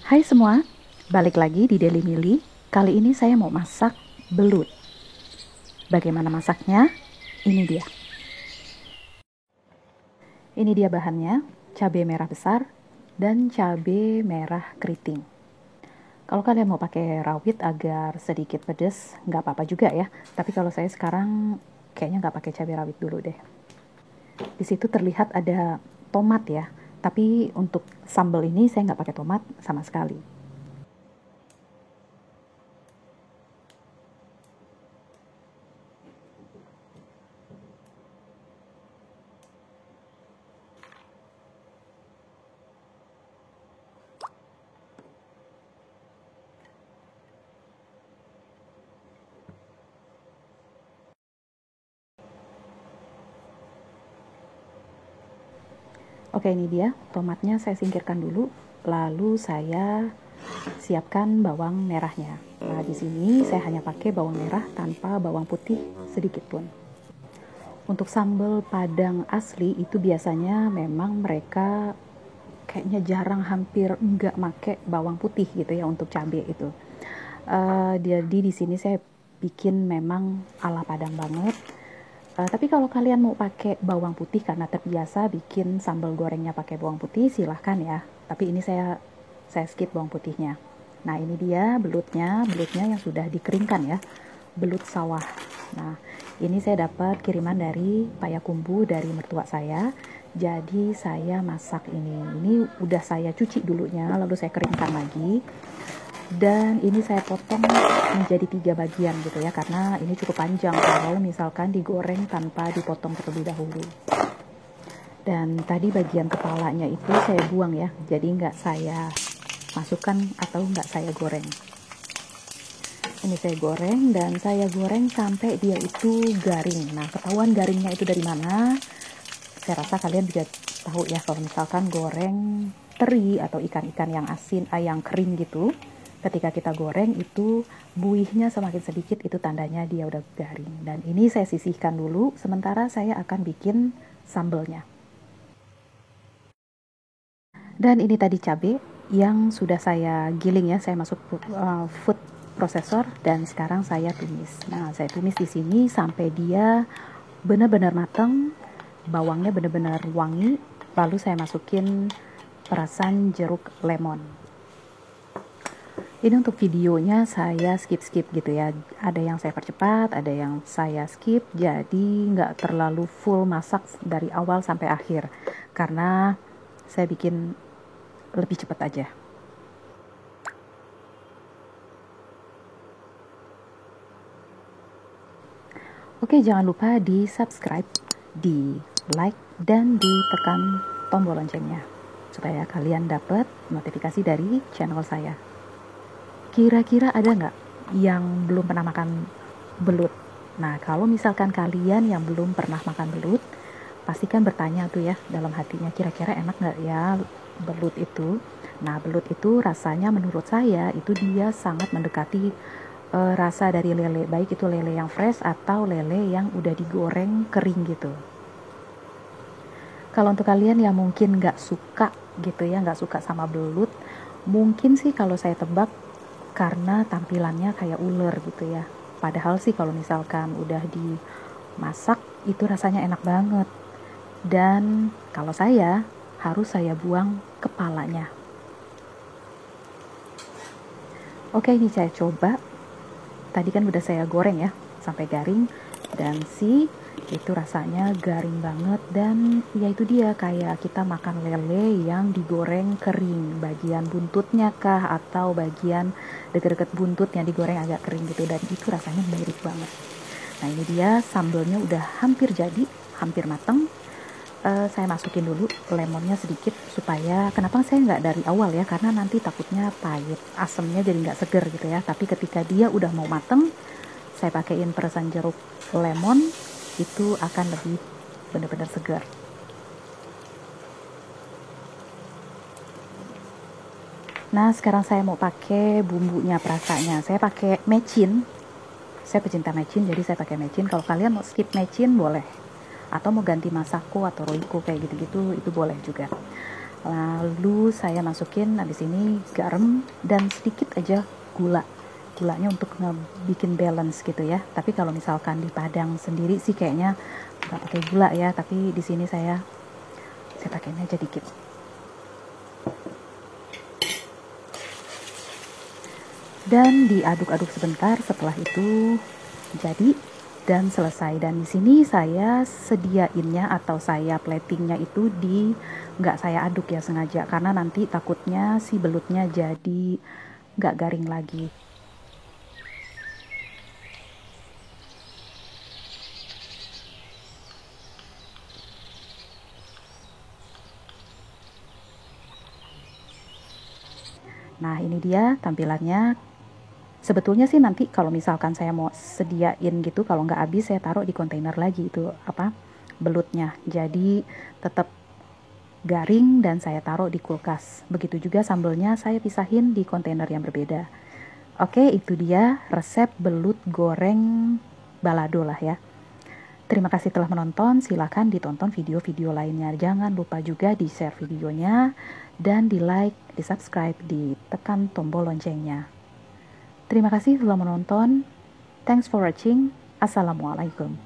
Hai semua, balik lagi di Daily Mili. Kali ini saya mau masak belut. Bagaimana masaknya? Ini dia. Ini dia bahannya, cabai merah besar dan cabai merah keriting. Kalau kalian mau pakai rawit agar sedikit pedas, nggak apa-apa juga ya. Tapi kalau saya sekarang kayaknya nggak pakai cabai rawit dulu deh. Di situ terlihat ada tomat ya. Tapi untuk sambal ini saya nggak pakai tomat sama sekali. Oke, ini dia tomatnya saya singkirkan dulu, lalu saya siapkan bawang merahnya. Nah, di sini saya hanya pakai bawang merah tanpa bawang putih sedikit pun. Untuk sambal Padang asli itu biasanya memang mereka kayaknya jarang, hampir enggak make bawang putih gitu ya untuk cabai itu. Jadi di sini saya bikin memang ala Padang banget. Tapi kalau kalian mau pakai bawang putih karena terbiasa bikin sambal gorengnya pakai bawang putih, silahkan ya. Tapi ini saya skip bawang putihnya. Nah, ini dia belutnya yang sudah dikeringkan ya, belut sawah. Nah, ini saya dapat kiriman dari Payakumbuh dari mertua saya. Jadi saya masak ini. Ini udah saya cuci dulunya, lalu saya keringkan lagi. Dan ini saya potong menjadi 3 bagian gitu ya, karena ini cukup panjang kalau misalkan digoreng tanpa dipotong terlebih dahulu. Dan tadi bagian kepalanya itu saya buang ya, jadi nggak saya masukkan atau nggak saya goreng. Ini saya goreng dan saya goreng sampai dia itu garing. Nah, ketahuan garingnya itu dari mana? Saya rasa kalian juga tahu ya, kalau misalkan goreng teri atau ikan-ikan yang asin, yang kering gitu, ketika kita goreng itu buihnya semakin sedikit, itu tandanya dia udah garing. Dan ini saya sisihkan dulu, sementara saya akan bikin sambelnya. Dan ini tadi cabai yang sudah saya giling ya, saya masuk food processor dan sekarang saya tumis. Nah, saya tumis di sini sampai dia benar-benar matang, bawangnya benar-benar wangi, lalu saya masukin perasan jeruk lemon. Ini untuk videonya saya skip gitu ya, ada yang saya percepat, ada yang saya skip, jadi nggak terlalu full masak dari awal sampai akhir, karena saya bikin lebih cepat aja. Oke, jangan lupa di subscribe, di like, dan ditekan tombol loncengnya supaya kalian dapat notifikasi dari channel saya. Kira-kira ada nggak yang belum pernah makan belut? Nah, kalau misalkan kalian yang belum pernah makan belut, pastikan bertanya tuh ya dalam hatinya, kira-kira enak nggak ya belut itu? Nah, belut itu rasanya menurut saya itu dia sangat mendekati rasa dari lele, baik itu lele yang fresh atau lele yang udah digoreng kering gitu. Kalau untuk kalian yang mungkin nggak suka gitu ya, nggak suka sama belut, mungkin sih kalau saya tebak karena tampilannya kayak ular gitu ya. Padahal sih kalau misalkan udah dimasak itu rasanya enak banget. Dan kalau saya harus saya buang kepalanya. Oke, ini saya coba. Tadi kan udah saya goreng ya sampai garing, dan itu rasanya garing banget, dan ya itu dia kayak kita makan lele yang digoreng kering, bagian buntutnya kah atau bagian deket-deket buntut yang digoreng agak kering gitu, dan itu rasanya mirip banget. Nah, ini dia sambelnya udah hampir jadi, hampir mateng. Saya masukin dulu lemonnya sedikit, supaya kenapa saya nggak dari awal ya, karena nanti takutnya pahit, asemnya jadi nggak seger gitu ya. Tapi ketika dia udah mau mateng, saya pakaiin perasan jeruk lemon, itu akan lebih benar-benar segar. Nah, sekarang saya mau pakai bumbunya, perasanya saya pakai mecin. Saya pecinta mecin, jadi saya pakai mecin. Kalau kalian mau skip mecin boleh, atau mau ganti masako atau roiko kayak gitu-gitu, itu boleh juga. Lalu saya masukin habis ini garam dan sedikit aja gula. Gulanya untuk bikin balance gitu ya. Tapi kalau misalkan di Padang sendiri sih kayaknya nggak pakai gula ya. Tapi di sini saya pakainya aja dikit. Dan diaduk-aduk sebentar. Setelah itu jadi dan selesai. Dan di sini saya sediainnya atau saya platingnya itu nggak saya aduk ya sengaja, karena nanti takutnya si belutnya jadi nggak garing lagi. Nah, ini dia tampilannya. Sebetulnya sih nanti kalau misalkan saya mau sediain gitu, kalau nggak habis saya taruh di kontainer lagi itu belutnya. Jadi tetap garing dan saya taruh di kulkas. Begitu juga sambelnya saya pisahin di kontainer yang berbeda. Oke, itu dia resep belut goreng balado lah ya. Terima kasih telah menonton, silakan ditonton video-video lainnya. Jangan lupa juga di-share videonya dan di-like, di-subscribe, ditekan tombol loncengnya. Terima kasih telah menonton. Thanks for watching. Assalamualaikum.